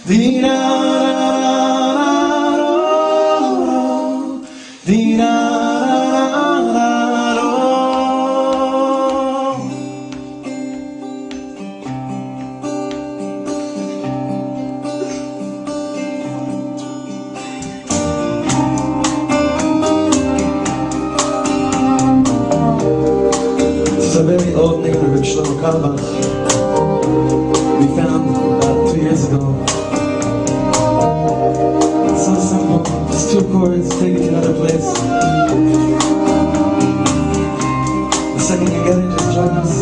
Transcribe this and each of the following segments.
It's a very old name of Shlomo Kalbach we found about 2 years ago. It's so simple. Just 2 chords, take it to another place. The second you get it, just join us.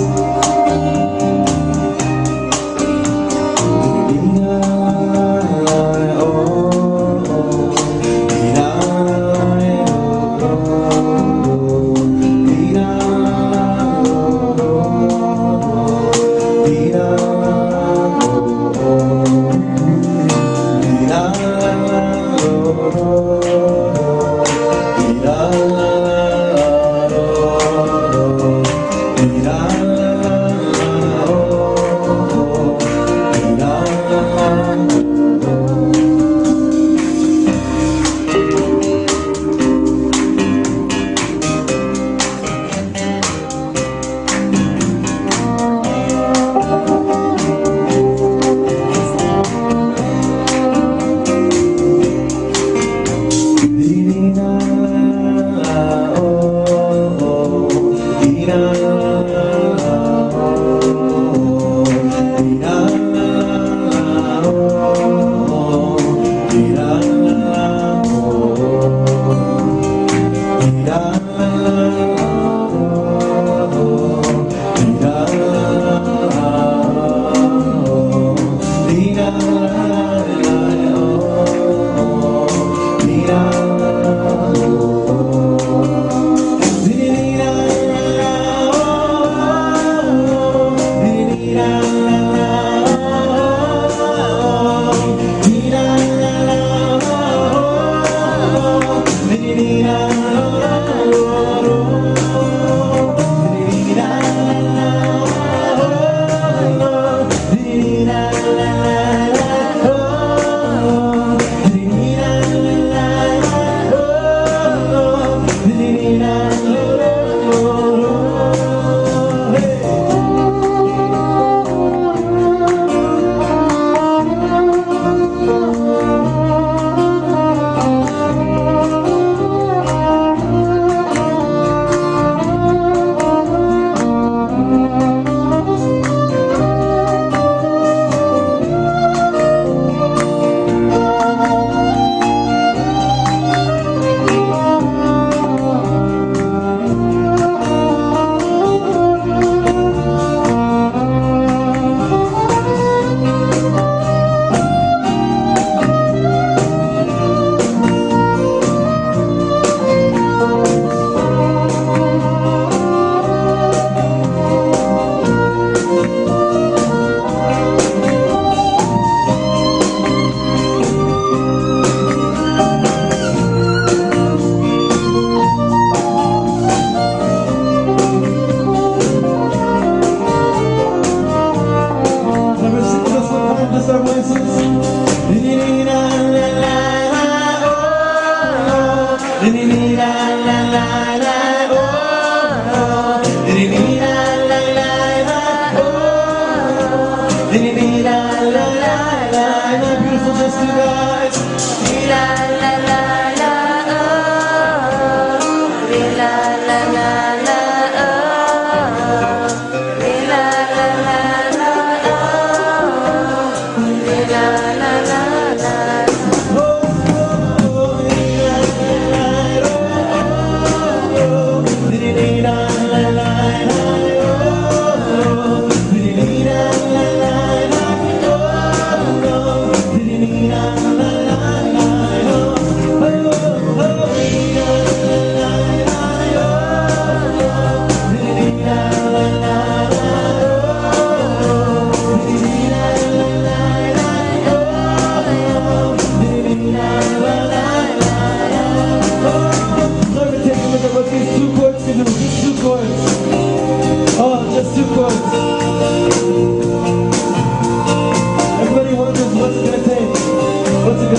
Beautiful, just you guys.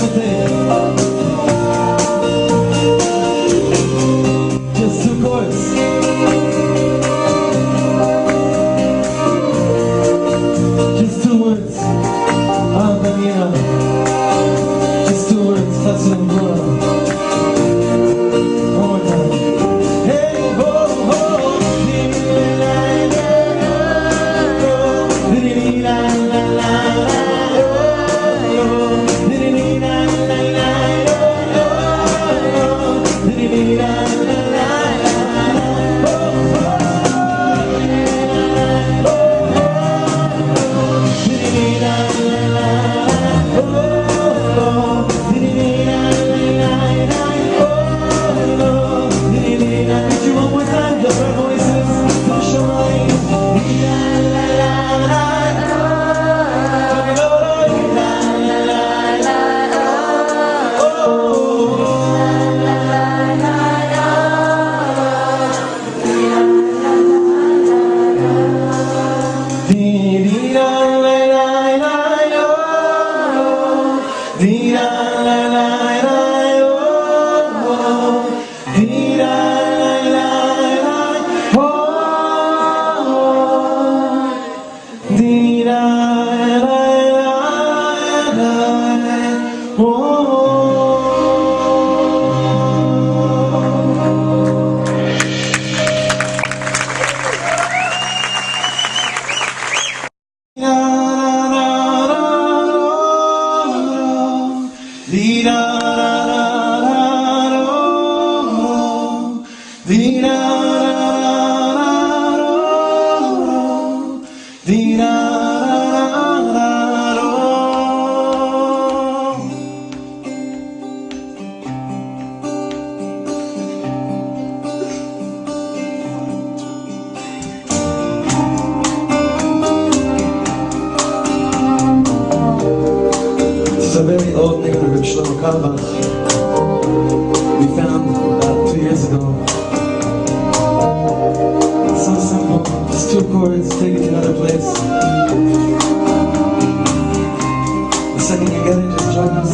gonna take just 2 chords. Just 2 words. Just 2 words. That's what I'm going. One more time. Hey, ho, ho, It's a very old name of Reb Shlomo Carlebach. We found about 2 years ago. It's so simple. Just 2 chords, take it to another place. The second you get it, just join us.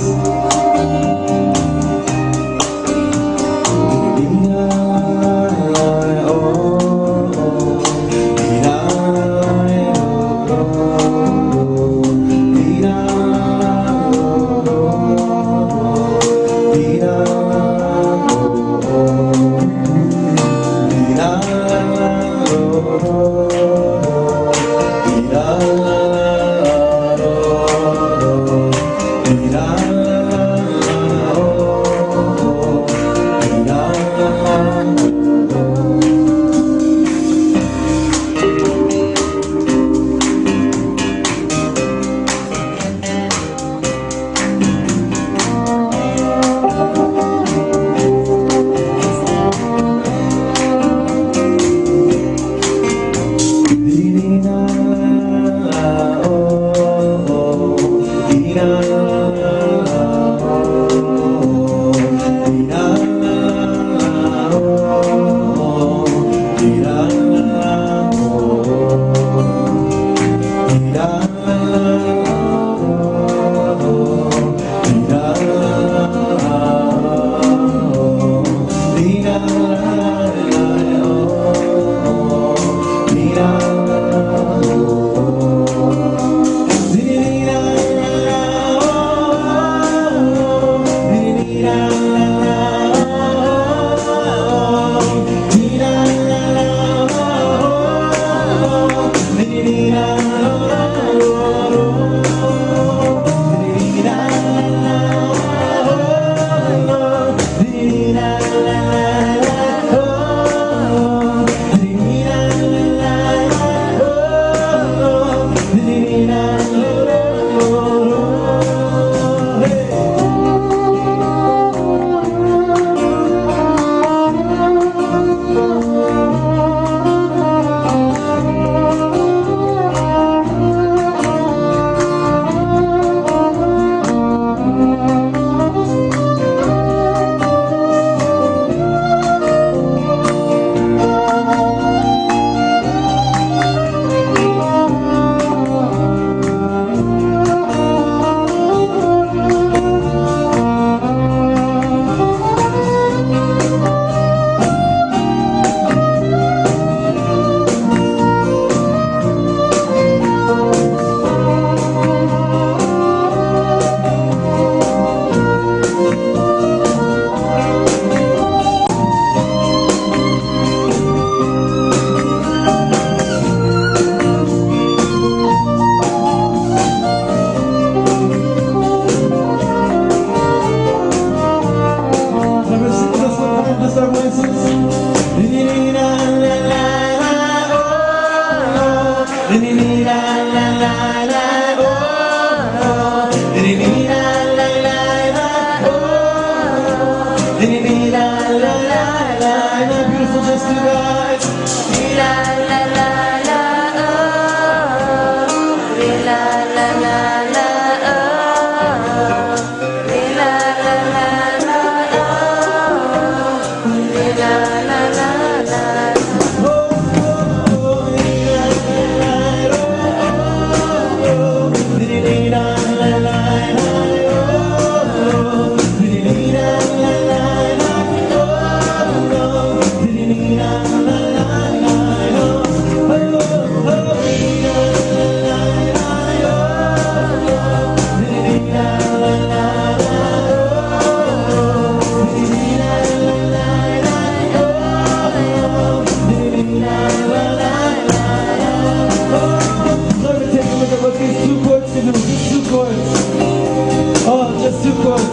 Just 2 chords.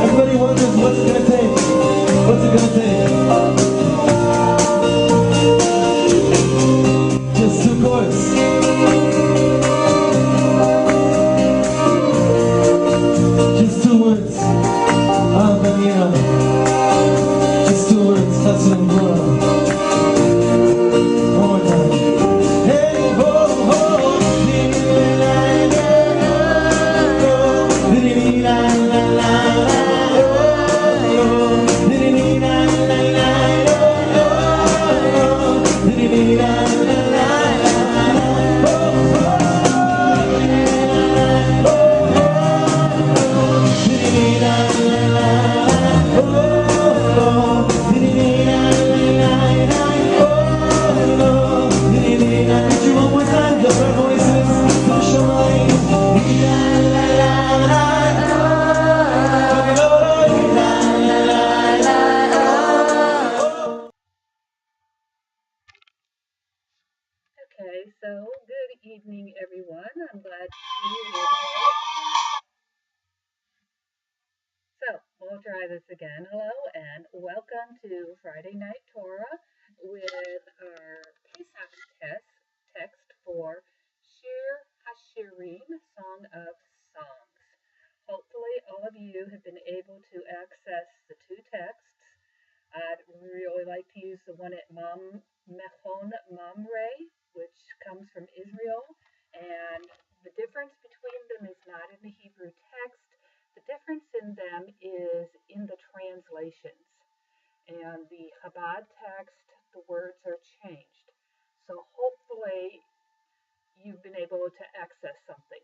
Everybody wonders what's it gonna take. What's it gonna take? Just 2 chords. Just 2 words. Just 2 words. That's what I'm doing. One more time. Hey, ho, ho. Okay, so good evening, everyone. I'm glad to see you here today. So we'll try this again. Hello and welcome to Friday Night Torah with our Pesach text for Shir Hashirim, Song of Songs. Hopefully all of you have been able to access the 2 texts. I'd really like to use the one at Mechon Mamre, which comes from Israel, and the difference between them is not in the Hebrew text. The difference in them is in the translations. And the Chabad text, the words are changed. So hopefully you've been able to access something.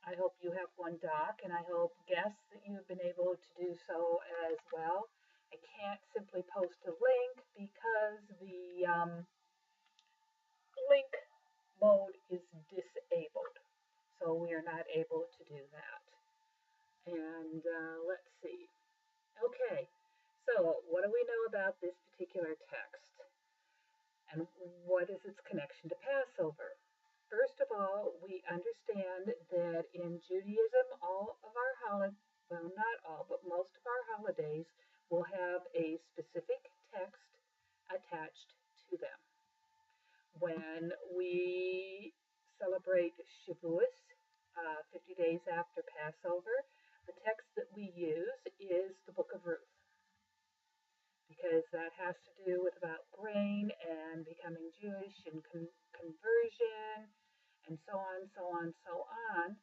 I hope you have one doc, and I hope guests that you've been able to do so as well. I can't simply post a link because the link mode is disabled. So we are not able to do that. And let's see. Okay, so what do we know about this particular text? And what is its connection to Passover? First of all, we understand that in Judaism, all of our holidays, well, not all, but most of our holidays will have a specific text attached to them. When we celebrate Shavuos, 50 days after Passover, the text that we use is the Book of Ruth, because that has to do with about grain and becoming Jewish and conversion and so on, so on, so on.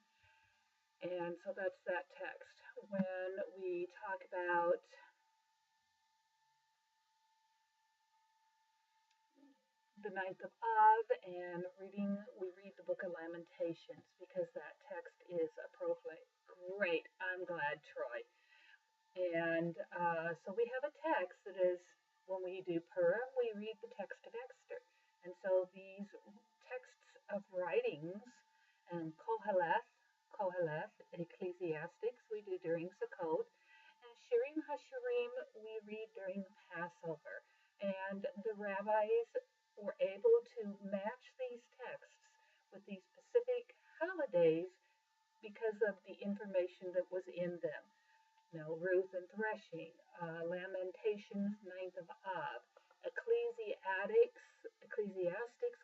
And so that's that text. When we talk about the 9th of Av and we read the Book of Lamentations because that text is appropriate. Great, I'm glad, Troy. And so we have a text that is, when we do Purim, we read the text of Esther. And so these texts of writings and Koheleth, Ecclesiastics, we do during Sukkot, and Shirim HaShirim we read during Passover. And the rabbis were able to match these texts with these specific holidays because of the information that was in them. Ruth and threshing, Lamentations, 9th of Av, Ecclesiastics,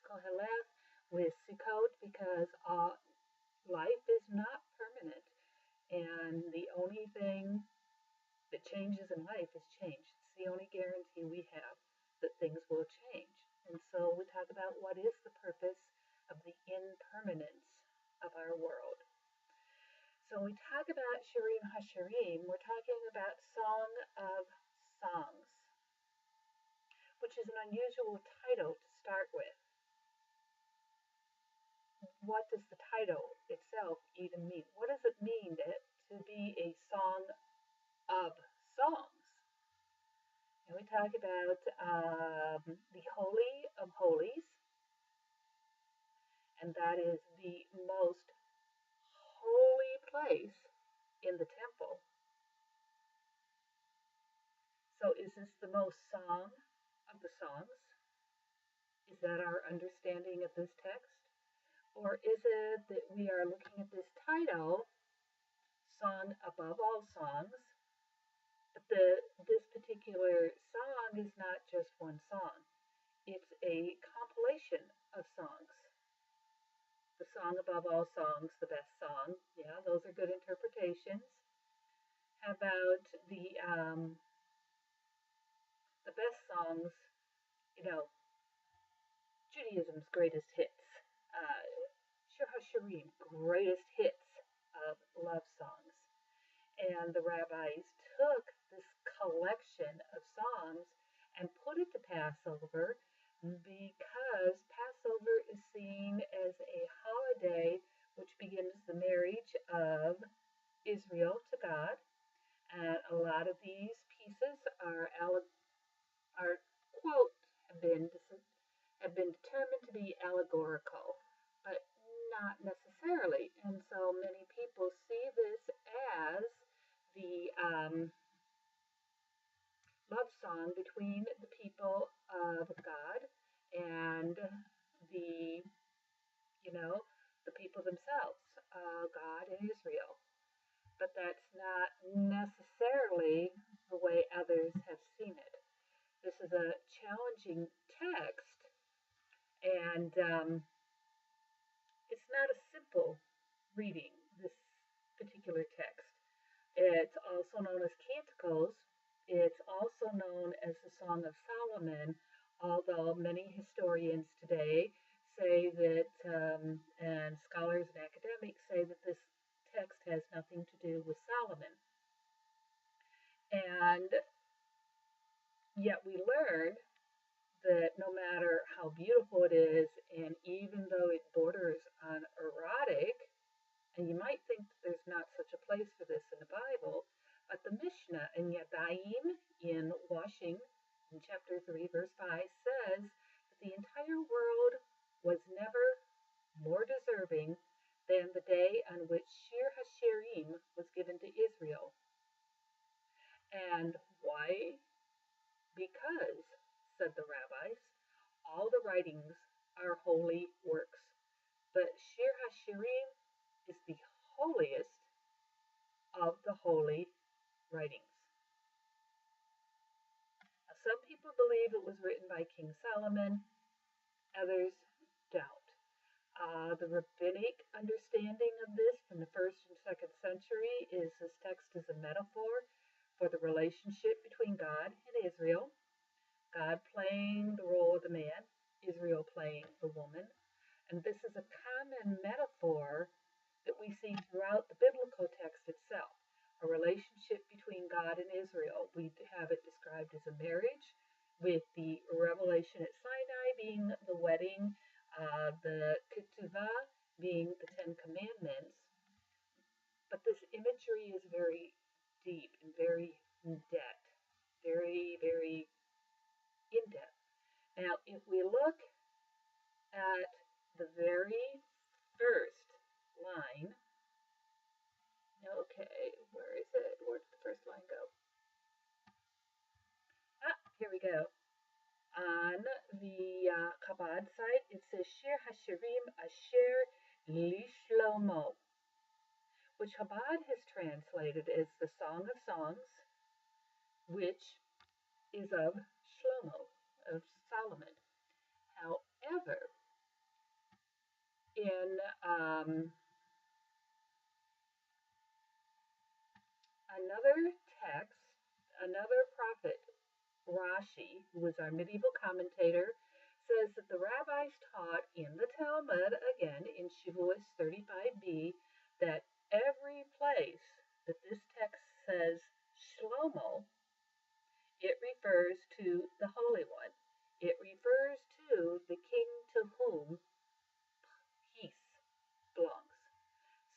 Koheleth, with Sukkot, because life is not permanent, and the only thing that changes in life is change. It's the only guarantee we have that things will change. And so we talk about what is the purpose of the impermanence of our world. So when we talk about Shirim HaShirim, we're talking about Song of Songs, which is an unusual title to start with. What does the title itself even mean? What does it mean to be a song of songs? And we talk about the Holy of Holies, and that is the most holy place in the temple. So is this the most song of the songs? Is that our understanding of this text? Or is it that we are looking at this title, Song Above All Songs, but this particular song is not just one song. It's a compilation of songs. The song above all songs, the best song. Yeah, those are good interpretations. How about the best songs, you know, Judaism's greatest hits. Shir HaShirim, greatest hits of love songs. And the rabbis took this collection of songs and put it to Passover because Passover is seen as a holiday which begins the marriage of Israel to God. And a lot of these pieces are quote, have been determined to be allegorical, but not necessarily. And so many people see this as the love song between the people of God and the, you know, the people themselves, God and Israel. But that's not necessarily the way others have seen it. This is a challenging text, and it's not a simple reading, this particular text. It's also known as Canticles. It's also known as the Song of Solomon, although many historians today say that, and scholars and academics say that this text has nothing to do with Solomon. And yet we learn that no matter how beautiful it is, and even though it borders on erotic, and you might think that there's not such a place for this in the Bible, but the Mishnah in Yadayim, in Washing, in chapter 3, verse 5, says that the entire world was never more deserving than the day on which Shir HaShirim was given to Israel. And why? Because, said the rabbis, all the writings are holy works, but Shir HaShirim is the holiest of the holy writings. Now, some people believe it was written by King Solomon, others don't. The rabbinic understanding of this from the 1st and 2nd century is this text is a metaphor for the relationship between God and Israel, God playing the role of the man, Israel playing the woman. And this is a common metaphor that we see throughout the biblical text itself, a relationship between God and Israel. We have it described as a marriage, with the revelation at Sinai being the wedding, the ketuvah being the Ten Commandments. But this imagery is very deep and very in-depth, very, very in-depth. Now, if we look at the very first line, okay, where is it? Where did the first line go? Here we go. On the Chabad site, it says Shir HaShirim Asher Lishlomo, which Chabad has translated as the Song of Songs, which is of Shlomo, of Solomon. However, in another text, another prophet, Rashi, who was our medieval commentator, says that the rabbis taught in the Talmud, again in Shavuos 35b, that every place that this text says Shlomo, it refers to the Holy One. It refers to the king to whom peace belongs.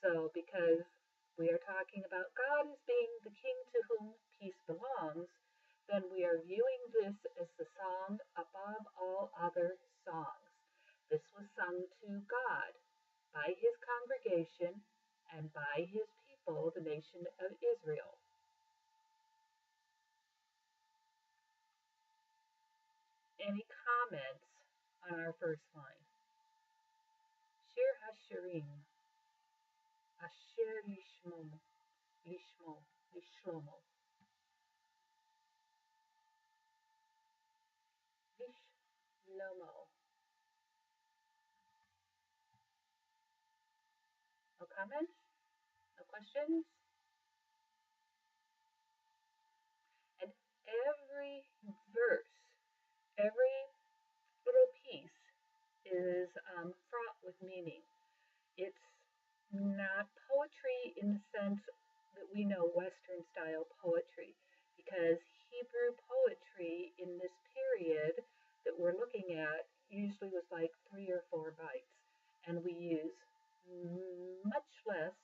So because we are talking about God as being the king to whom peace belongs, then we are viewing this as the song above all other songs. This was sung to God by his congregation and by his people, the nation of Israel. Any comments on our first line? Shir Hashirim, Asher Lishmo, Lishlomo, Lishlomo. No comments? No questions? And every verse, every little piece is fraught with meaning. It's not poetry in the sense that we know Western style poetry, because Hebrew poetry in this period that we're looking at usually was like 3 or 4 bytes, and we use much less,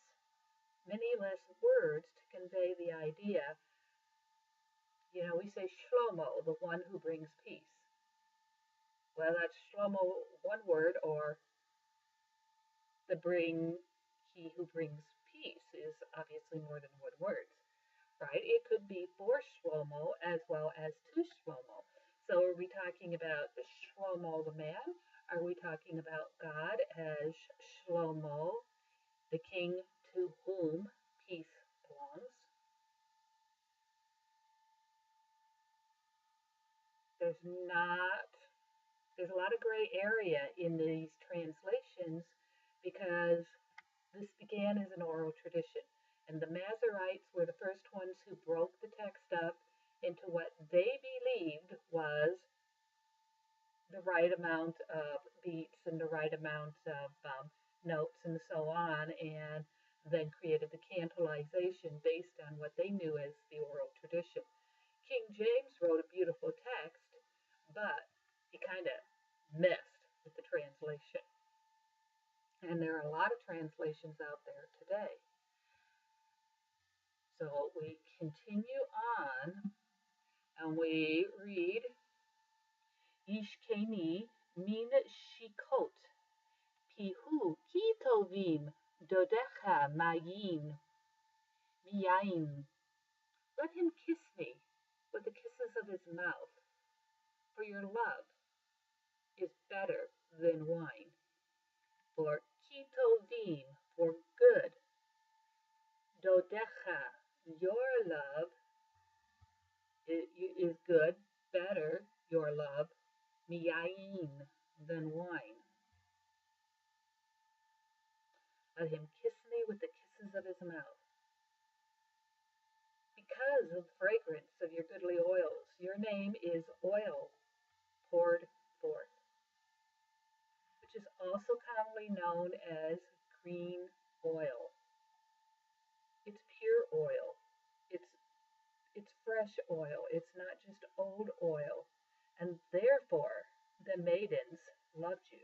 many less words to convey the idea. You know, we say Shlomo, the one who brings peace. Well, that's Shlomo, one word, or he who brings peace is obviously more than 1 word, right? It could be for Shlomo as well as to Shlomo. So are we talking about Shlomo the man? Are we talking about God as Shlomo, the king to whom peace belongs? There's a lot of gray area in these translations because this began as an oral tradition, and the Masoretes were the first ones who broke the text up into what they believed was the right amount of beats and the right amount of notes and so on, and then created the cantillization based on what they knew as the oral tradition. King James wrote a beautiful text, but he kind of messed with the translation. And there are a lot of translations out there today. So we continue on and we read Ishkeni min shikot pihu kitovim dodecha mayin miyain. Let him kiss me with the kisses of his mouth, for your love is better than wine. For kitovim, for good, dodecha, your love is good, better, your love, miyain, than wine. Let him kiss me with the kisses of his mouth. Because of the fragrance of your goodly oils, your name is oil poured forth, which is also commonly known as green oil. It's pure oil. It's fresh oil. It's not just old oil. And therefore, the maidens loved you.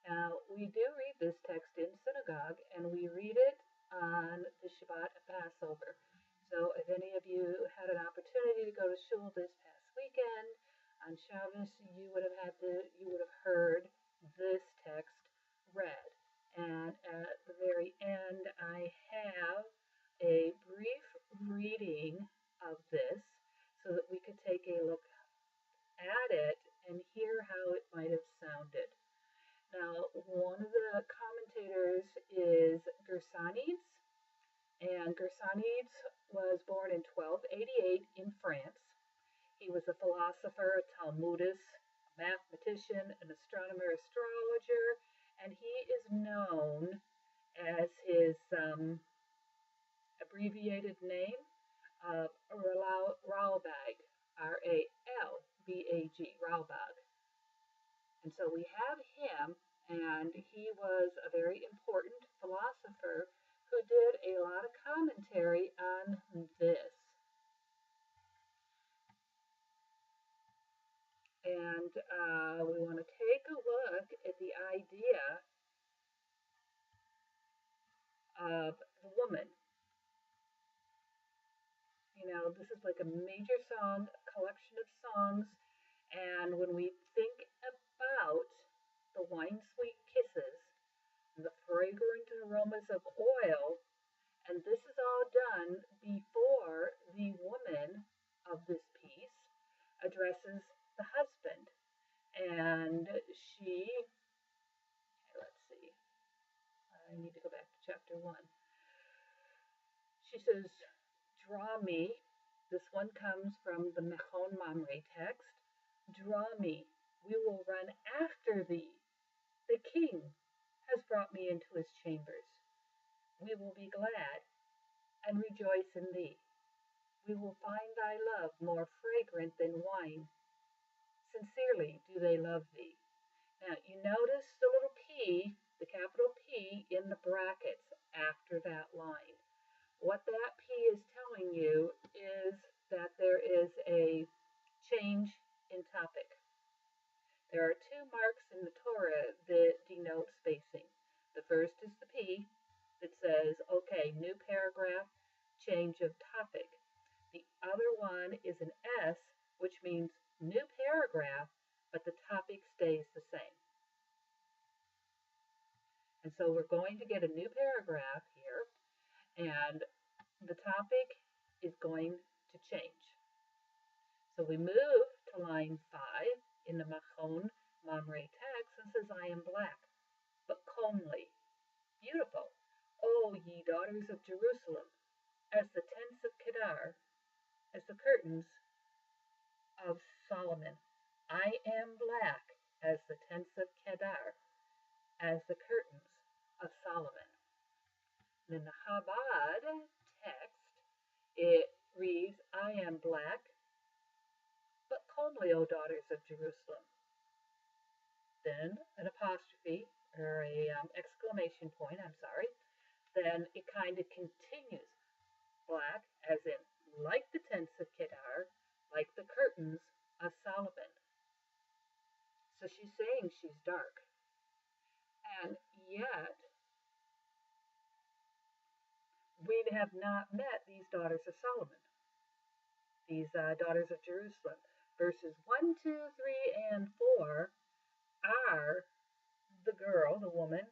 Now, we do read this text in synagogue, and we read it on the Shabbat of Passover. So if any of you had an opportunity to go to shul this past weekend, on Shabbos, you would have heard this text read. And at the very end, I have a brief reading of this so that we could take a look at it and hear how it might have sounded. Now, one of the commentators is Gersonides, and Gersonides was born in 1288 in France. He was a philosopher, a Talmudist, a mathematician, an astronomer, astrologer, and he is known as his abbreviated name of Ralbag, R-A-L-B-A-G, Ralbag. And so we have him, and he was a very important philosopher who did a lot of commentary on this. And we want to take a look at the idea of the woman. You know, this is like a major song, a collection of songs, and when we think about the wine-sweet kisses and the fragrant aromas of oil And this is all done before the woman of this piece addresses the husband. And she, let's see, I need to go back to chapter 1. She says, draw me. This one comes from the Mechon Mamre text. Draw me. We will run after thee. The king has brought me into his chambers. We will be glad and rejoice in thee. We will find thy love more fragrant than wine. Sincerely do they love thee. Now, you notice the little P, the capital P, in the brackets after that line. What that P is telling you is that there is a change in topic. There are two marks in the Torah that denote spacing. The first is the P that says, okay, new paragraph, change of topic. The other one is an S, which means new paragraph, but the topic stays the same. And so we're going to get a new paragraph here, and the topic is going to change. So we move to line 5 in the Machon Mamre text and says, I am black, but comely, beautiful, O ye daughters of Jerusalem, as the tents of Kedar, as the curtains of Solomon. I am black as the tents of Kedar, as the curtains of Solomon. And in the Chabad text, it reads, I am black, but comely, O daughters of Jerusalem. Then an apostrophe, or a exclamation point, then it kind of continues. Black, as in like the tents of Kedar, like the curtains of Solomon. So she's saying she's dark. And yet, we have not met these daughters of Solomon, these daughters of Jerusalem. Verses 1, 2, 3, and 4 are the girl, the woman,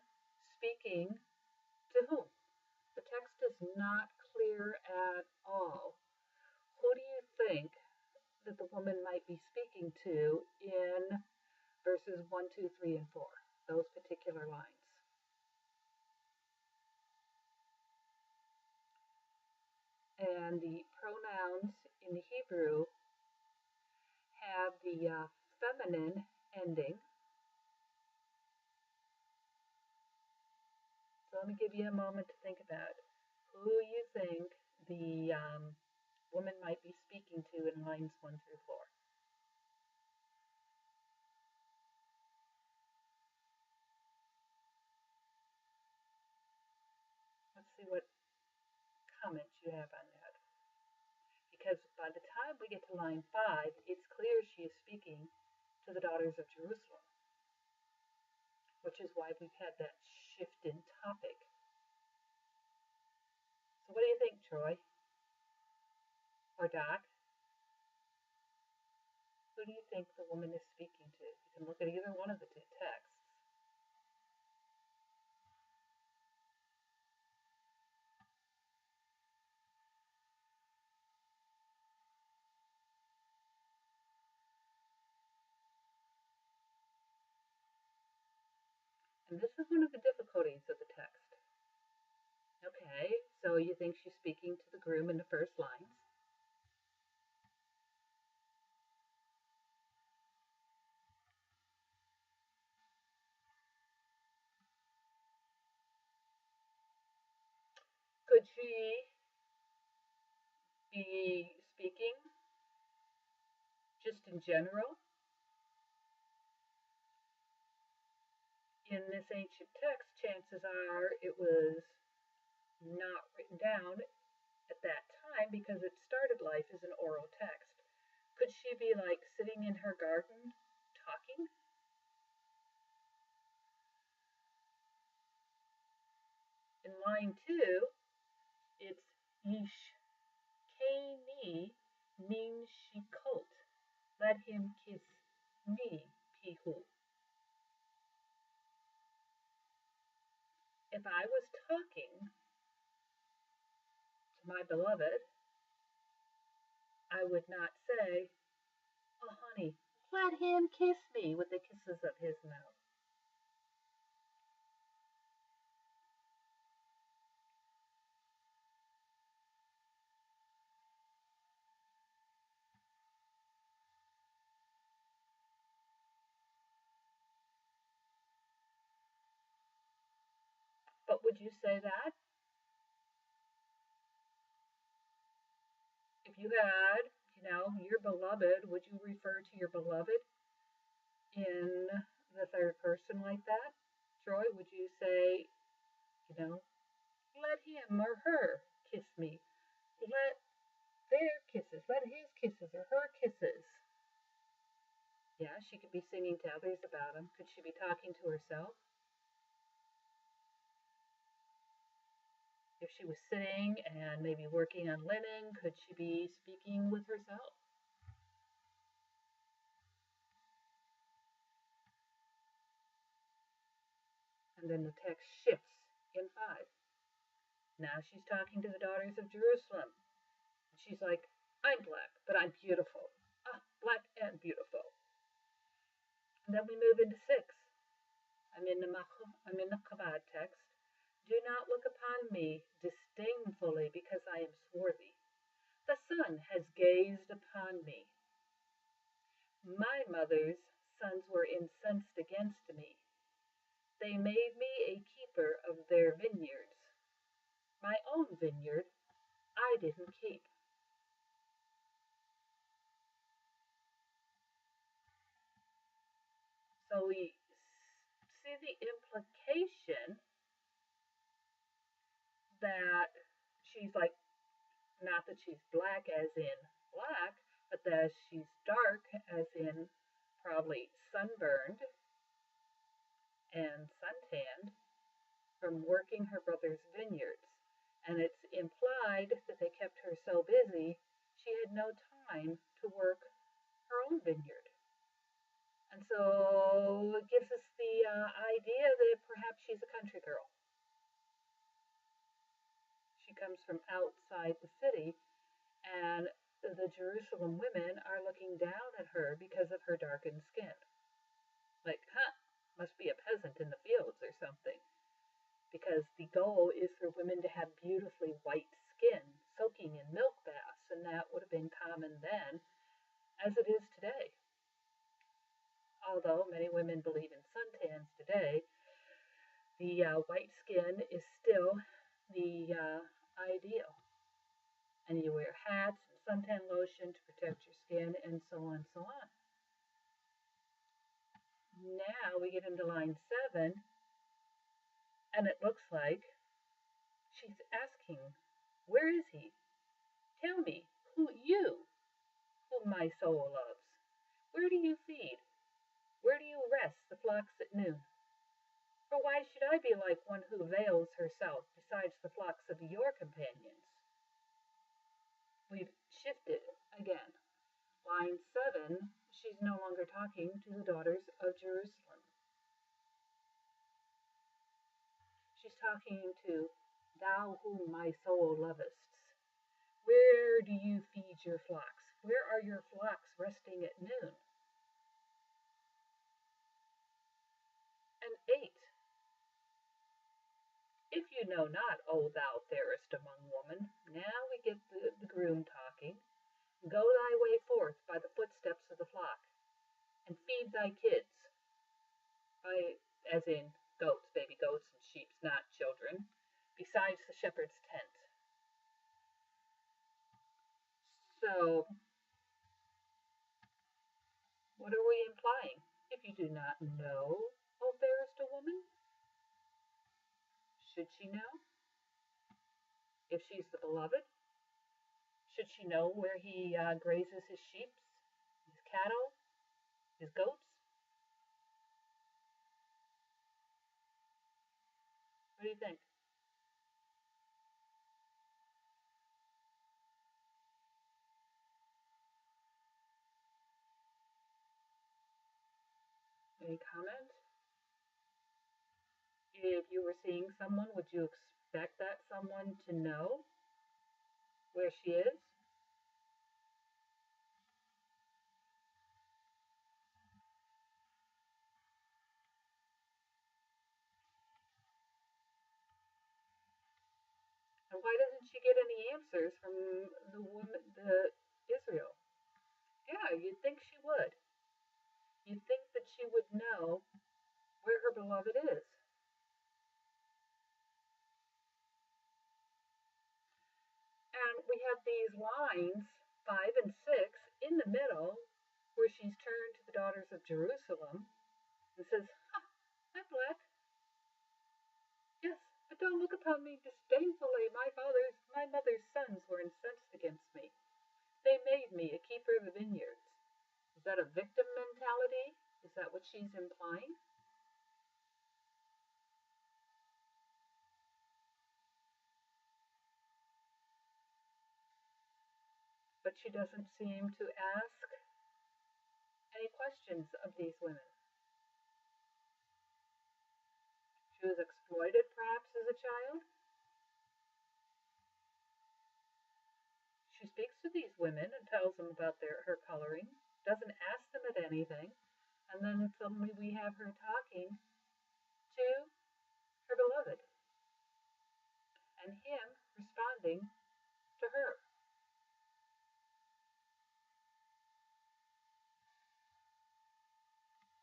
speaking to whom? The text is not clear at all. Who do you think that the woman might be speaking to in verses 1, 2, 3, and 4, those particular lines? And the pronouns in the Hebrew have the feminine ending. So let me give you a moment to think about who you think the woman might be speaking to in lines 1 through 4. Let's see what comments you have on that. Because by the time we get to line 5, it's clear she is speaking to the daughters of Jerusalem, which is why we've had that shift in topic. So what do you think, Troy? Or Doc? Who do you think the woman is speaking to? You can look at either one of the two texts. And this is one of the difficulties of the text. Okay, so you think she's speaking to the groom in the first lines. Could she be speaking just in general? In this ancient text, chances are it was not written down at that time because it started life as an oral text. Could she be like sitting in her garden talking? In line 2, it's Yishkeni min shikot. Let him kiss me, pihu. If I was talking, my beloved, I would not say, oh honey, let him kiss me with the kisses of his mouth. But would you say that? If you had, your beloved, would you refer to your beloved in the third person like that? Troy, would you say, let him or her kiss me? Let their kisses, let his kisses or her kisses. Yeah, she could be singing to others about him. Could she be talking to herself? If she was sitting and maybe working on linen, could she be speaking with herself? And then the text shifts in 5. Now she's talking to the daughters of Jerusalem. And she's like, I'm black, but I'm beautiful. Black and beautiful. And then we move into 6. I'm in the Chabad text. Do not look upon me disdainfully because I am swarthy. The sun has gazed upon me. My mother's sons were incensed against me. They made me a keeper of their vineyards. My own vineyard I didn't keep. So we see the implication that she's like, not that she's black as in black, but that she's dark as in probably sunburned and suntanned from working her brother's vineyards. And it's implied that they kept her so busy she had no time to work her own vineyard. And so it gives us the idea that perhaps she's a country girl. She comes from outside the city, and the Jerusalem women are looking down at her because of her darkened skin. Like, must be a peasant in the fields or something. Because the goal is for women to have beautifully white skin, soaking in milk baths, and that would have been common then, as it is today. Although many women believe in suntans today, the white skin is still the ideal. And you wear hats and suntan lotion to protect your skin, and so on and so on. Now we get into line 7, and it looks like she's asking, where is he? Tell me, whom my soul loves. Where do you feed? Where do you rest the flocks at noon? For why should I be like one who veils herself besides the flocks of your companions? We've shifted again. Line 7, she's no longer talking to the daughters of Jerusalem. She's talking to thou whom my soul lovest. Where do you feed your flocks? Where are your flocks resting at noon? And 8, if you know not, O thou fairest among women, now we get the groom talking, go thy way forth by the footsteps of the flock, and feed thy kids, as in goats, baby goats and sheep, not children, besides the shepherd's tent. So, what are we implying? If you do not know, O fairest a woman, should she know? If she's the beloved, should she know where he grazes his sheep, his cattle, his goats? What do you think? Any comment? If you were seeing someone, would you expect that someone to know? where she is? And why doesn't she get any answers from the woman, the Israel? Yeah, you'd think she would. You'd think that she would know where her beloved is. And we have these lines, 5 and 6, in the middle, where she's turned to the daughters of Jerusalem and says, I'm black. Yes, but don't look upon me disdainfully. My mother's sons were incensed against me. They made me a keeper of the vineyards. Is that a victim mentality? Is that what she's implying? But she doesn't seem to ask any questions of these women. She was exploited perhaps as a child. She speaks to these women and tells them about her coloring, doesn't ask them at anything, and then suddenly we have her talking to her beloved and him responding to her.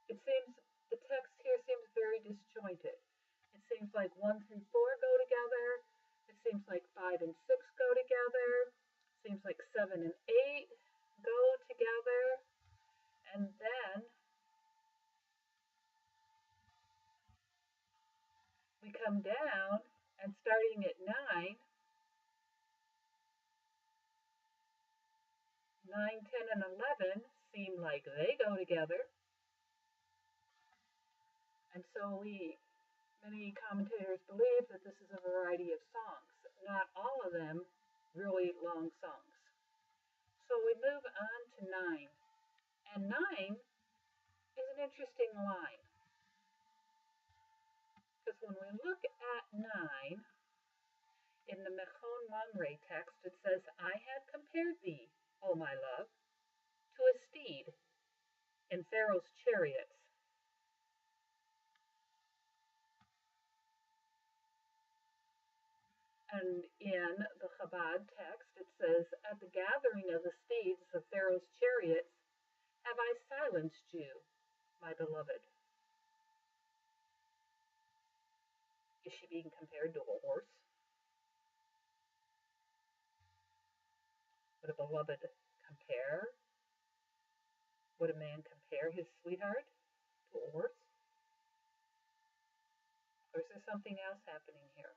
It seems the text here seems very disjointed. It seems like 1 through 4 go together. It seems like 5 and 6 go together. It seems like 7 and 8 go together. And then we come down and starting at 9, 9, 10, and 11 seem like they go together. And so many commentators believe that this is a variety of songs, not all of them really long songs. So we move on to 9. And 9 is an interesting line. Because when we look at 9, in the Mechon Mamre text, it says, I have compared thee, O my love, to a steed in Pharaoh's chariots. And in the Chabad text, it says, at the gathering of the steeds of Pharaoh's chariots, have I silenced you, my beloved. Is she being compared to a horse? Would a beloved compare? Would a man compare his sweetheart to a horse? Or is there something else happening here?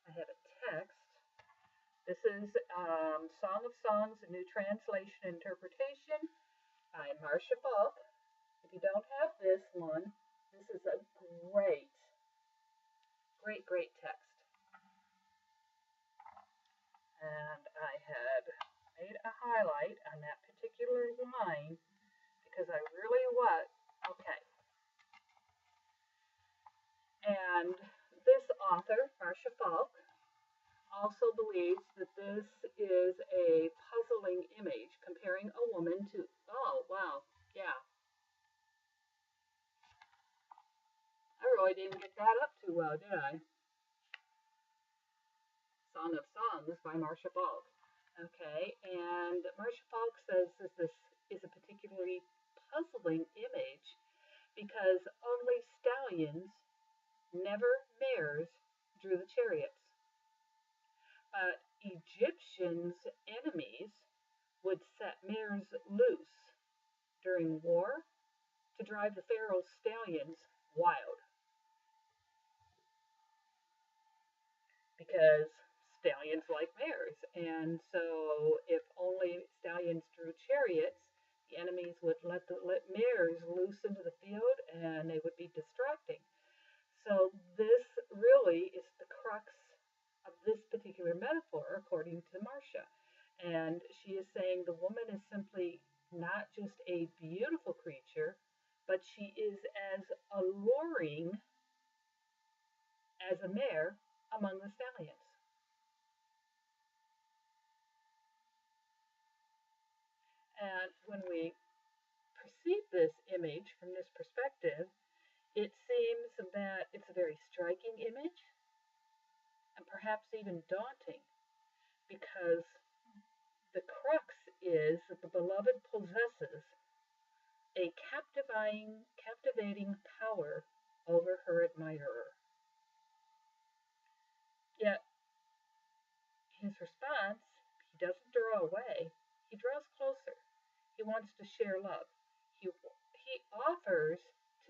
I have a text. This is Song of Songs, a New Translation Interpretation by Marcia Falk. If you don't have this one, this is a great text. And I had made a highlight on that particular line because I really was, okay. And this author, Marcia Falk, also believes that this is a puzzling image comparing a woman to, oh, wow, yeah. I really didn't get that up too well, did I? Song of Songs by Marcia Falk. Okay, and Marcia Falk says that this is a particularly puzzling image because only stallions, never mares, drew the chariots. But Egyptians' enemies would set mares loose during war to drive the Pharaoh's stallions wild. Because stallions like mares. And so if only stallions drew chariots, the enemies would let mares loose into the field and they would be distracting. So this really is the crux of this particular metaphor, according to Marcia. And she is saying the woman is simply not just a beautiful creature, but she is as alluring among the stallions. And when we perceive this image from this perspective, it seems that it's a very striking image and perhaps even daunting, because the crux is that the beloved possesses a captivating power over her admirer. Yet his response, he doesn't draw away, he draws closer. He wants to share love. He offers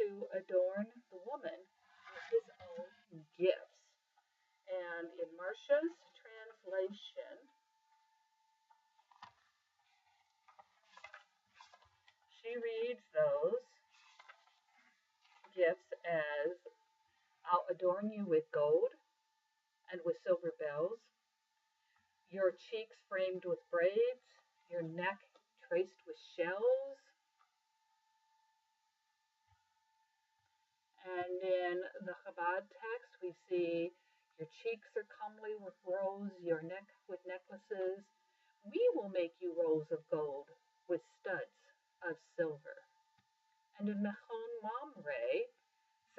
to adorn the woman with his own gifts. And in Marcia's translation, she reads those gifts as, I'll adorn you with gold and with silver bells, your cheeks framed with braids, your neck traced with shells. And in the Chabad text, we see your cheeks are comely with rose, your neck with necklaces. We will make you rows of gold with studs of silver. And in Mechon Mamre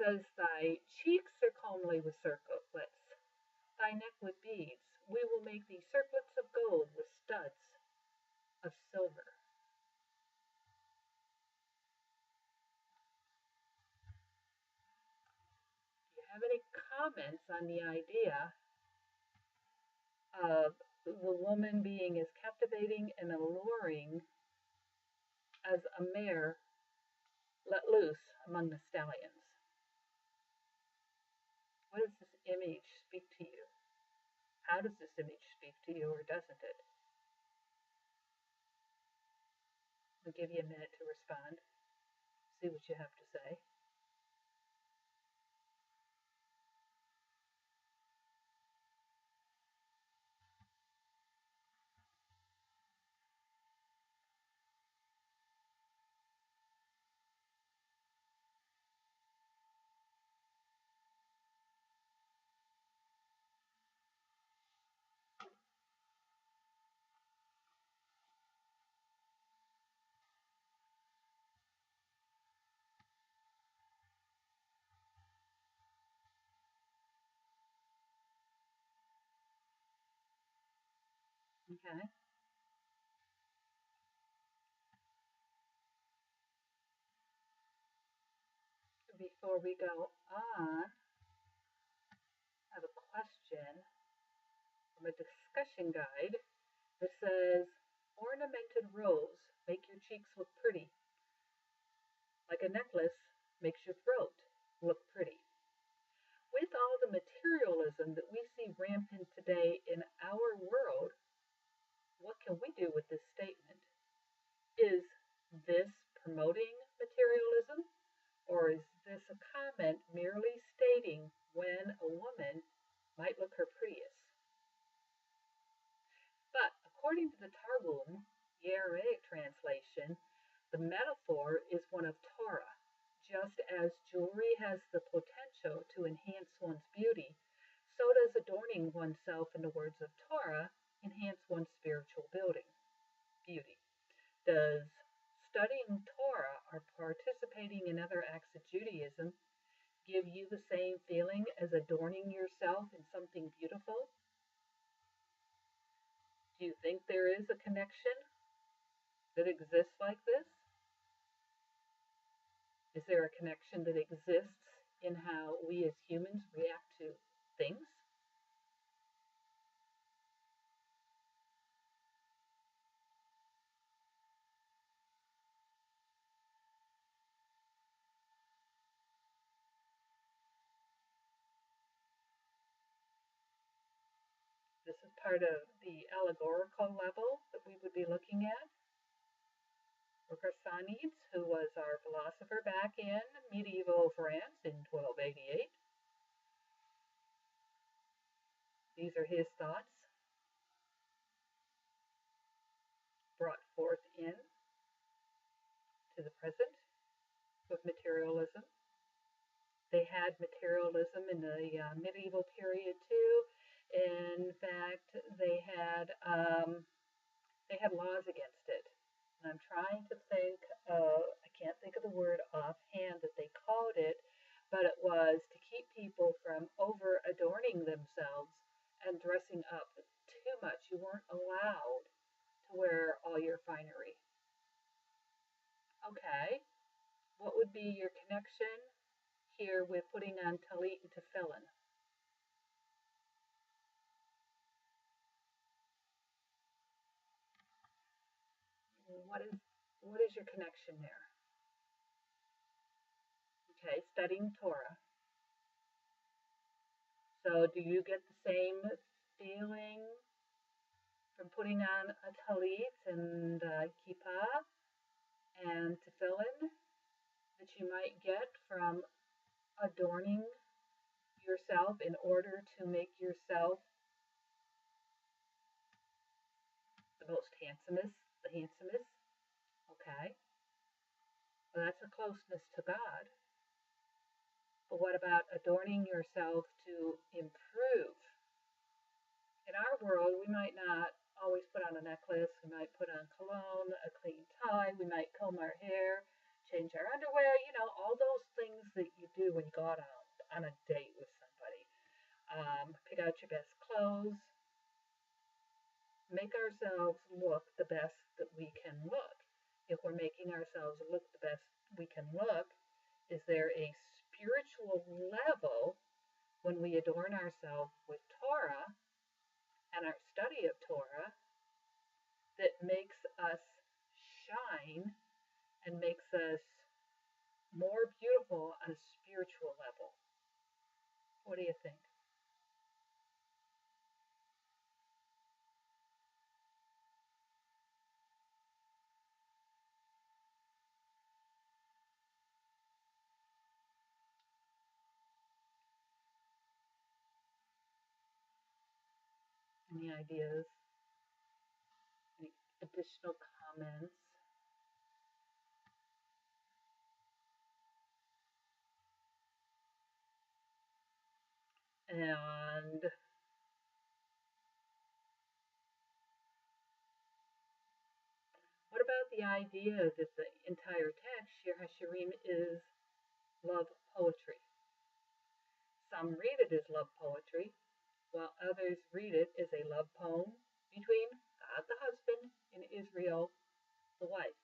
says, thy cheeks are comely with circlets, thy neck with beads. We will make thee circlets of gold with studs of silver. Do you have any comments on the idea of the woman being as captivating and alluring as a mare let loose among the stallions? What does this image speak to you? How does this image speak to you, or doesn't it? I'll give you a minute to respond. See what you have to say. Okay. Before we go on, I have a question from a discussion guide that says, ornamented rose make your cheeks look pretty. Like a necklace makes your throat look pretty. With all the materialism that we see rampant today in our world, what can we do with this statement? Is this promoting materialism, or is this a comment merely stating when a woman might look her prettiest? But according to the Targum, the Aramaic translation, the metaphor is one of Torah. Just as jewelry has the potential to enhance one's beauty, so does adorning oneself in the words of Torah enhance one's spiritual beauty. Does studying Torah or participating in other acts of Judaism give you the same feeling as adorning yourself in something beautiful? Do you think there is a connection that exists like this? Is there a connection that exists in how we as humans react to things? This is part of the allegorical level that we would be looking at. Racasanides, who was our philosopher back in medieval France in 1288. These are his thoughts brought forth in to the present with materialism. They had materialism in the medieval period too. In fact, they had laws against it. And I'm trying to think, I can't think of the word offhand that they called it, but it was to keep people from over adorning themselves and dressing up too much. You weren't allowed to wear all your finery. Okay, what would be your connection here with putting on talit and tefillin? What is your connection there? Okay, studying Torah. So do you get the same feeling from putting on a talit and kippah and tefillin that you might get from adorning yourself in order to make yourself the handsomest? Okay, well, that's a closeness to God. But what about adorning yourself to improve? In our world, we might not always put on a necklace. We might put on cologne, a clean tie. We might comb our hair, change our underwear. You know, all those things that you do when you go out on a date with somebody. Pick out your best clothes. Make ourselves look the best that we can look. If we're making ourselves look the best we can look, is there a spiritual level when we adorn ourselves with Torah and our study of Torah that makes us shine and makes us more beautiful on a spiritual level? What do you think? Any ideas? Any additional comments? And what about the idea that the entire text, Shir HaShirim, is love poetry? Some read it as love poetry, while others read it as a love poem between God the husband and Israel the wife.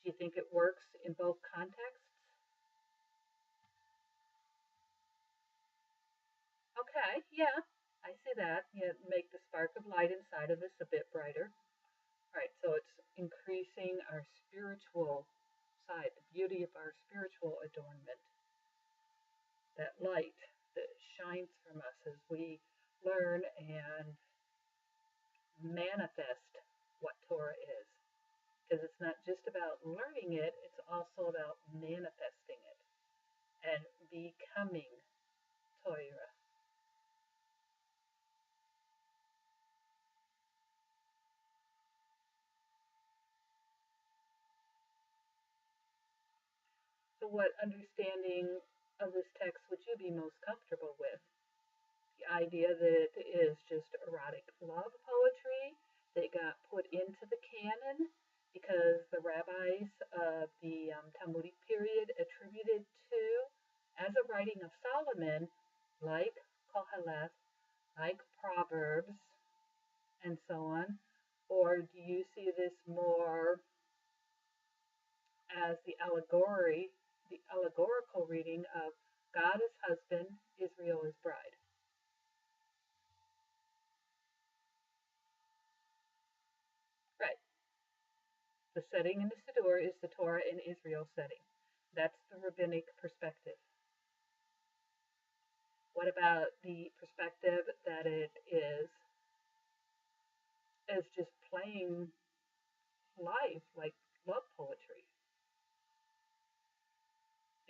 Do you think it works in both contexts? Okay, yeah, I see that. You make the spark of light inside of us a bit brighter. All right, so it's increasing our spiritual side, the beauty of our spiritual adornment, that light that shines from us as we learn and manifest what Torah is. Because it's not just about learning it, it's also about manifesting it and becoming Torah. So what understanding of this text would you be most comfortable with? The idea that it is just erotic love poetry that got put into the canon because the rabbis of the Talmudic period attributed to, as a writing of Solomon, like Koheleth, like Proverbs, and so on? Or do you see this more as the allegorical reading of God as husband, Israel as bride? Right. The setting in the Siddur is the Torah in Israel setting. That's the rabbinic perspective. What about the perspective that it is as just plain life, like love poetry?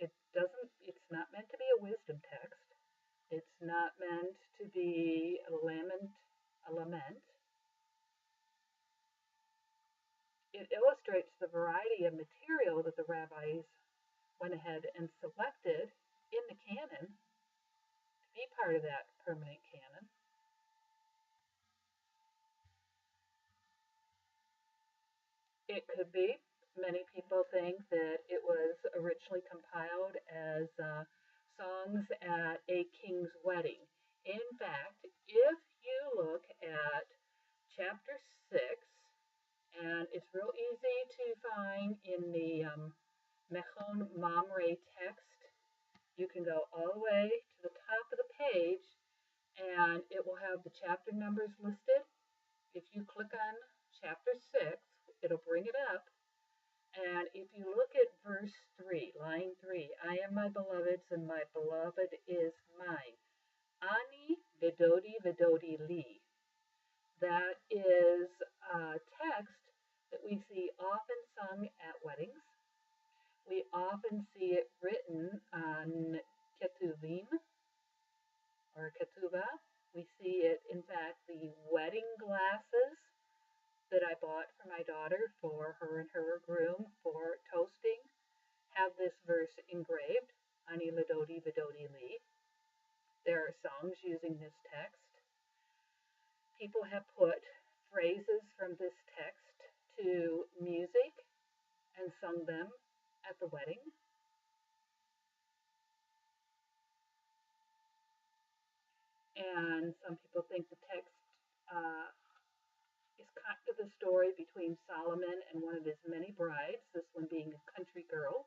It's not meant to be a wisdom text. It's not meant to be a lament. It illustrates the variety of material that the rabbis went ahead and selected in the canon, to be part of that permanent canon. It could be. Many people think that it was originally compiled as songs at a king's wedding. In fact, if you look at chapter 6, and it's real easy to find in the Mechon Mamre text, you can go all the way to the top of the page and it will have the chapter numbers listed. If you click on chapter 6, it'll bring it up. And if you look at verse 3, line 3, I am my beloved's and my beloved is mine. Ani vedodi vedodi li. That is a text that we see often sung at weddings. We often see it written on ketuvim or ketuva. We see it, in fact, the wedding glasses that I bought for my daughter for her and her groom for toasting have this verse engraved, Ani Ladodi Vidodi Li. There are songs using this text. People have put phrases from this text to music and sung them at the wedding. And some people think the text is kind of the story between Solomon and one of his many brides, this one being a country girl.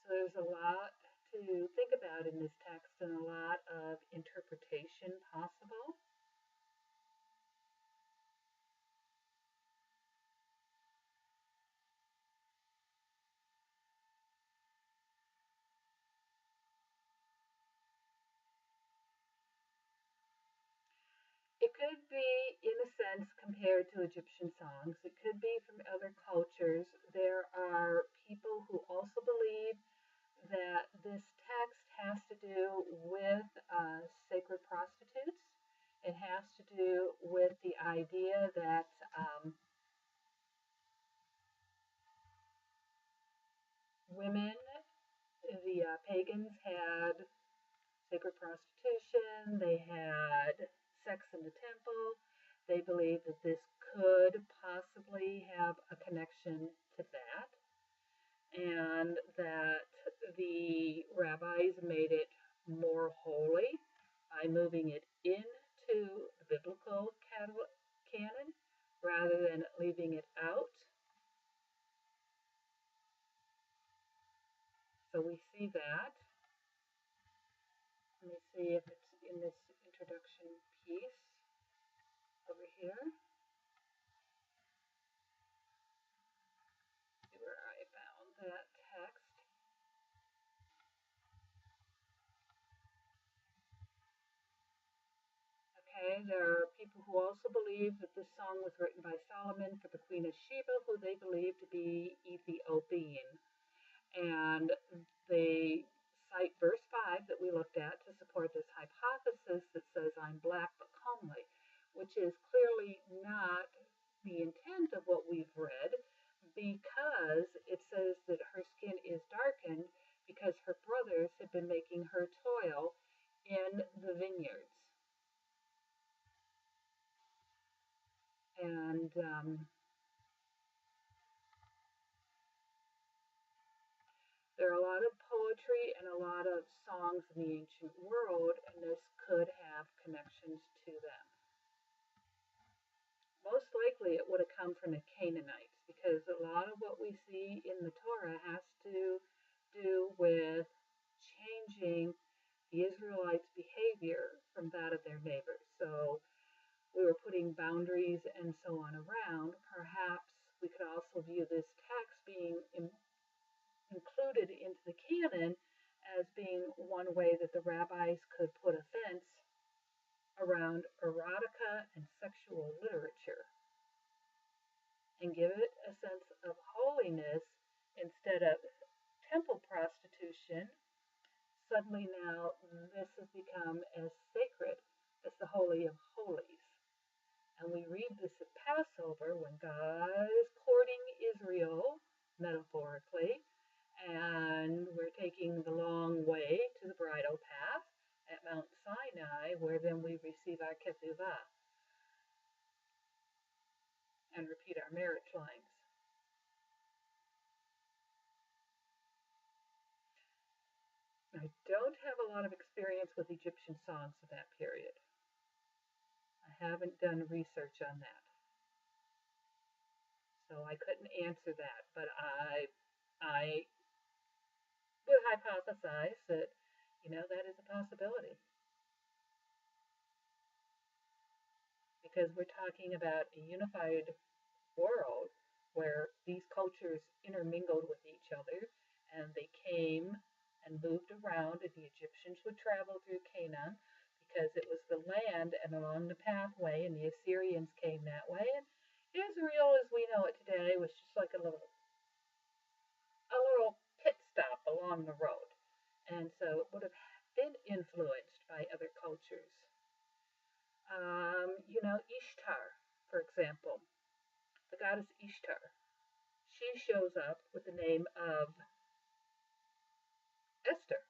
So there's a lot to think about in this text and a lot of interpretation possible. It could be, in a sense, compared to Egyptian songs. It could be from other cultures. There are people who also believe that this text has to do with sacred prostitutes. It has to do with the idea that women, the pagans, had sacred prostitution, they had sex in the temple. They believed that this could possibly have a connection to that, and that the rabbis made it more holy by moving it into the biblical canon rather than leaving it out. So we see that. Let me see if it's in this introduction piece over here. See where I found that text. Okay, there are people who also believe that this song was written by Solomon for the Queen of Sheba, who they believe to be Ethiopian. And they cite verse 5 that we looked at to support this hypothesis that says, I'm black but comely, which is clearly not the intent of what we've read, because it says that her skin is darkened because her brothers have been making her toil in the vineyards. And there are a lot of poetry and a lot of songs in the ancient world, and this could have connections to them. Most likely it would have come from the Canaanites, because a lot of what we see in the Torah has to do with changing the Israelites' behavior from that of their neighbors. So we were putting boundaries and so on around. Perhaps we could also view this text being included into the canon as being one way that the rabbis could put a fence around erotica and sexual literature and give it a sense of holiness instead of temple prostitution. Suddenly now this has become as sacred as the Holy of Holies. And we read this at Passover when God is courting Israel, metaphorically, and we're taking the long way to the bridal path at Mount Sinai, where then we receive our ketuvah and repeat our marriage lines. I don't have a lot of experience with Egyptian songs of that period. I haven't done research on that, so I couldn't answer that, but I would hypothesize that, that is a possibility, because we're talking about a unified world where these cultures intermingled with each other, and they came and moved around, and the Egyptians would travel through Canaan because it was the land and along the pathway, and the Assyrians came that way, and Israel as we know it today was just like a little pit stop along the road, and so it would have been influenced by other cultures. Ishtar, for example, the goddess Ishtar, she shows up with the name of Esther.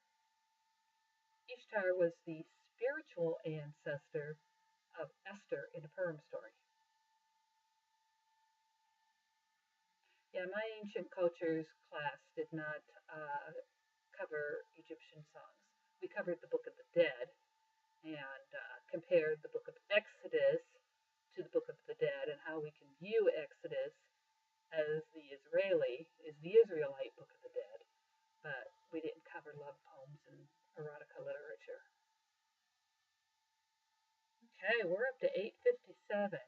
Ishtar was the spiritual ancestor of Esther in a Purim story. Yeah, my ancient cultures class did not cover Egyptian songs. We covered the Book of the Dead and compared the Book of Exodus to the Book of the Dead, and how we can view Exodus as the Israelite Book of the Dead, but we didn't cover love poems and erotica literature. Okay, we're up to 8:57.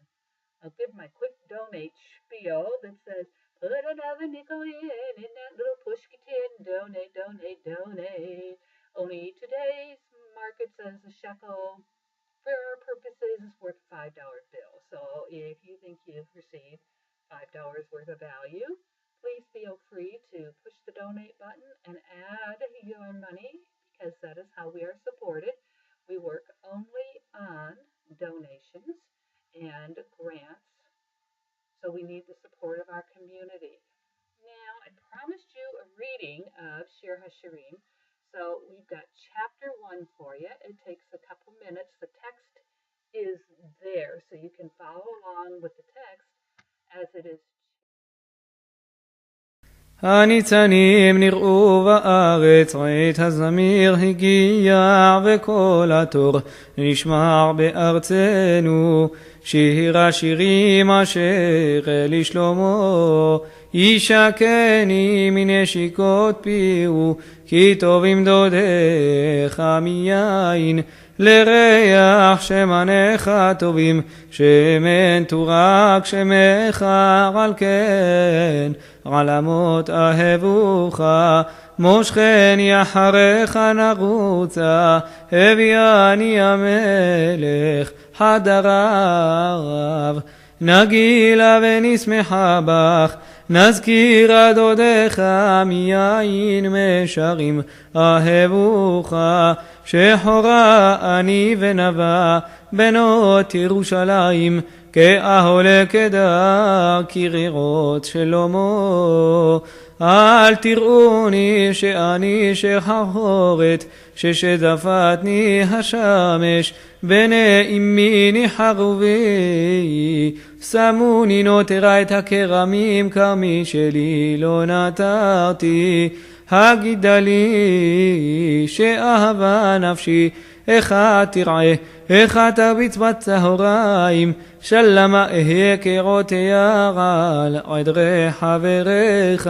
I'll give my quick donate spiel that says, put another nickel in that little pushki tin. Donate, donate, donate. Only today's market says a shekel for our purposes is worth a $5 bill. So if you think you've received $5 worth of value, please feel free to push the donate button and add your money, because that is how we are supported. We work only on donations and grants, so we need the support of our community. Now, I promised you a reading of Shir HaShirim, so we've got chapter 1 for you. It takes a couple minutes. The text is there, so you can follow along with the text as it is. הניצנים נראו בארץ, עת הזמיר הגיע, וכל התור נשמע בארצנו. שיר השירים אשר לשלמה, ישקני מנשיקות פיהו, כי טובים דודיך מיין. לריח שמניך טובים, שמן תורק שמך, על כן עלמות אהבוך. מושכני אחריך נרוצה, הביאני המלך חדריו. נגילה ונשמחה בך, נזכירה דודיך מיין משרים אהבוך. שחורה אני ונבה בנות ירושלים, כאהלה כדר כרירות שלמה. אל תראוני שאני שחרחורת, ששדפתני השמש, בני אמי ניחרו בי. שמוני נותרה את הכרמים, כרמי שלי לא נטרתי. הגידה לי שאהבה נפשי, איך תראה, איך תרביץ בצהריים. שלמה אהיה כראות יער על עדרי חבריך.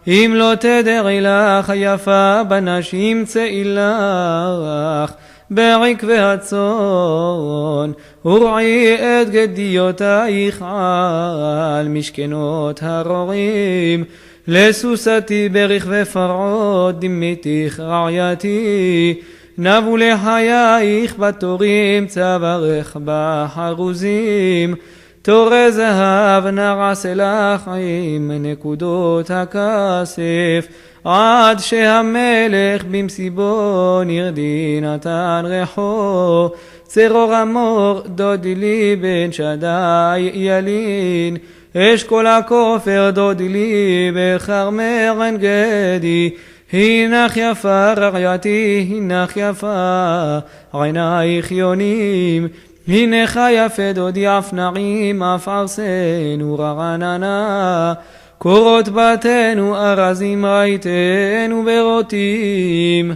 אם לא תדעי לך יפה בנשים צאי לך, בעקבי הצאן ורעי את גדיותייך על משכנות הרורים. לסוסתי ברכבי פרעות דמיתיך רעייתי. נבו לחייך בתורים, צווארך בחרוזים. תורי זהב נעשה לך עם נקודות הכסף, עד שהמלך במסיבו נרדי נתן ריחו. צרור המור דודי לי בן שדי ילין, אשכול הכופר דוד לי בכרמל עין גדי הנך יפה רעייתי הנך יפה עינייך יונים הנך יפה דודי אף נעים אף ערסנו רעננה קורות בתינו ארזים ראיתנו ברוטים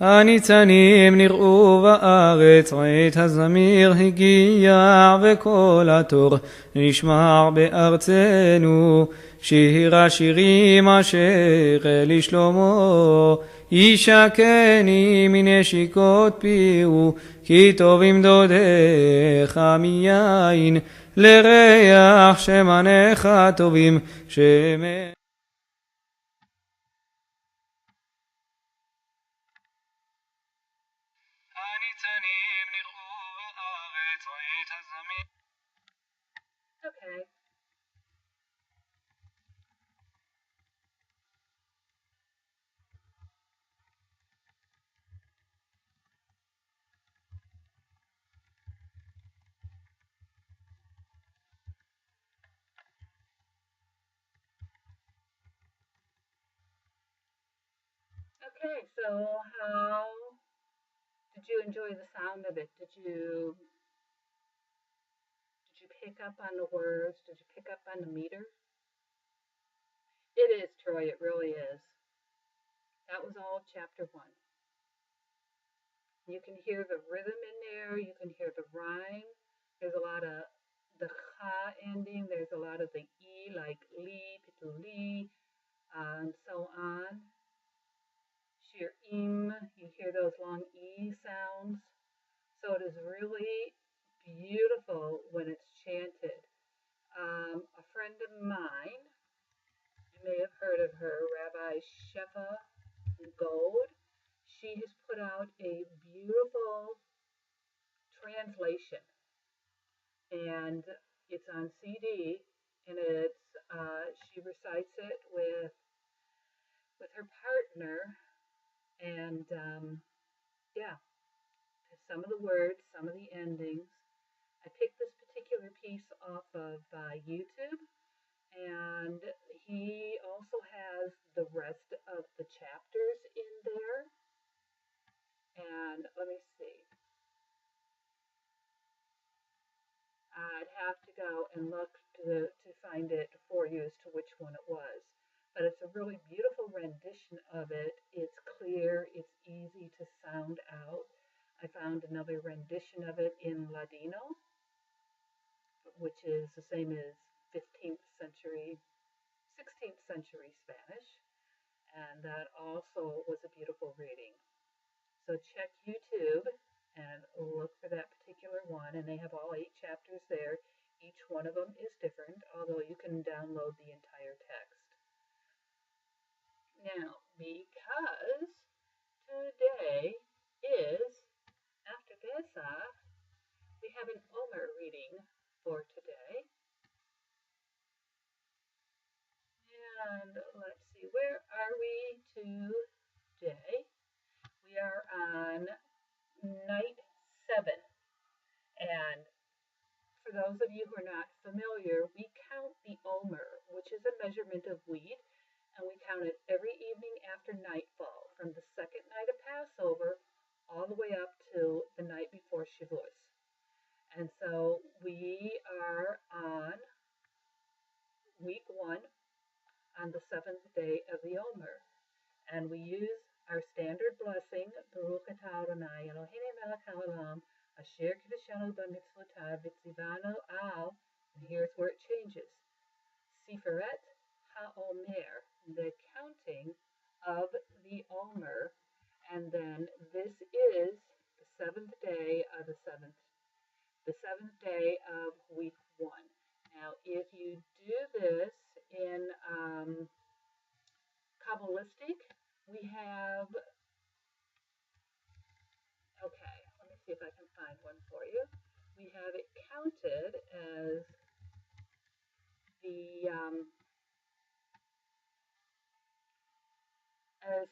הניצנים נראו בארץ עת הזמיר הגיע וכל התור נשמע בארצנו שיר השירים אשר לשלמה ישקני מנשיקות פיהו כי טובים דודיך מיין לריח שמניך טובים Okay. Okay, so how did you enjoy the sound of it? Did you pick up on the words? Did you pick up on the meter? It is, Troy, it really is. That was all chapter 1. You can hear the rhythm in there, you can hear the rhyme. There's a lot of the cha ending, there's a lot of the e, like li, pituli, and so on. Shir im, you hear those long e sounds. So it is really beautiful when it's chanted. A friend of mine, you may have heard of her, Rabbi Shefa Gold. She has put out a beautiful translation, and it's on CD, and it's she recites it with her partner, and yeah, some of the words, some of the endings. I picked this particular piece off of YouTube, and he also has the rest of the chapters in there. And let me see. I'd have to go and look to find it for you as to which one it was. But it's a really beautiful rendition of it. It's clear, it's easy to sound out. I found another rendition of it in Ladino, which is the same as 15th century, 16th century Spanish. And that also was a beautiful reading. So check YouTube and look for that particular one, and they have all 8 chapters there. Each one of them is different, although you can download the entire text. Now, because today is after Pesach, we have an Omer reading for today. And let's see, where are we today? We are on night 7. And for those of you who are not familiar, we count the Omer, which is a measurement of wheat, and we count it every evening after nightfall, from the second night of Passover all the way up to the night before Shavuos. And so we are on week 1 on the 7th day of the Omer. And we use our standard blessing, Baruch atah Adonai Eloheinu melech haolam, asher kiddushanu b'mitzvotav v'tzivanu al, and here's where it changes, Siferet HaOmer, the counting of the Omer, and then this is the 7th day of the 7th day of week 1. Now, if you do this in Kabbalistic, we have, okay, let me see if I can find one for you. We have it counted as the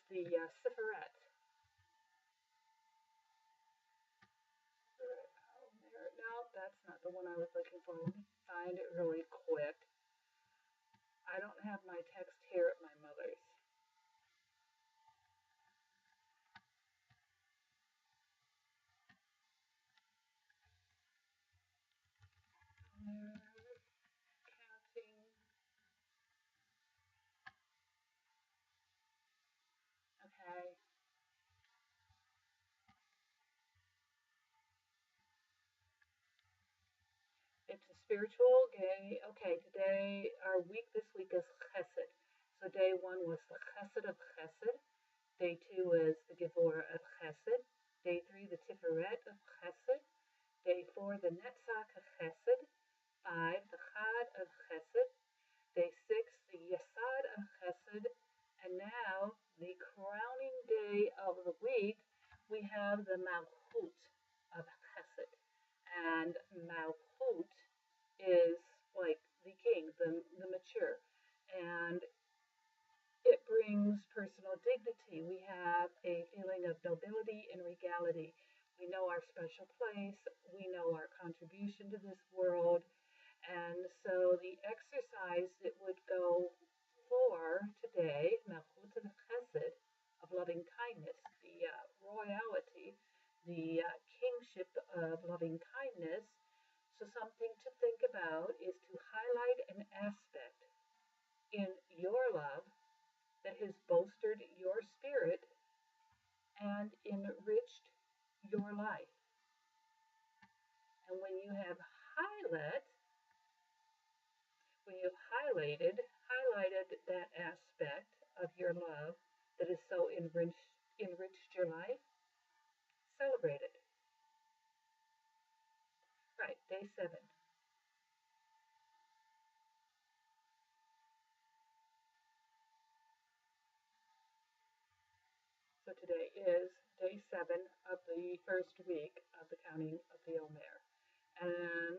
the Siferet. No, that's not the one I was looking for. Let me find it really quick. I don't have my text here at my mother's. Counting. Okay. It's a spiritual day. Okay, today, our week this week is Chesed. So day 1 was the Chesed of Chesed. Day 2 is the Gevurah of Chesed. Day 3, the Tiferet of Chesed. Day 4, the Netzach of Chesed. 5, the Chad of Chesed. Day 6, the Yesod of Chesed. And now, the crowning day of the week, we have the Malchut of Chesed. And Malchut is like the king, the mature. And it brings personal dignity. We have a feeling of nobility and regality. We know our special place. We know our contribution to this world. And so the exercise that would go for today, Malchut of Chesed, of loving kindness, the royalty, the kingship of loving kindness. So something to think about is to highlight an aspect in your love that has bolstered your spirit and enriched your life. And when you have highlighted that aspect of your love that has so enriched your life, celebrate it. Right, day 7. So today is day 7 of the first week of the counting of the Omer. And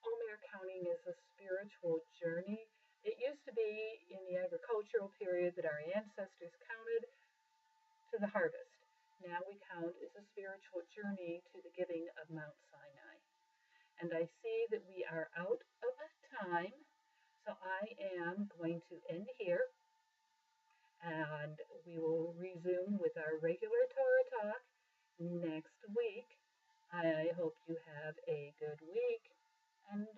Omer counting is a spiritual journey. It used to be in the agricultural period that our ancestors counted to the harvest. Now we count as a spiritual journey to the giving of Mount Sinai. And I see that we are out of time, so I am going to end here. And we will resume with our regular Torah talk next week. I hope you have a good week, and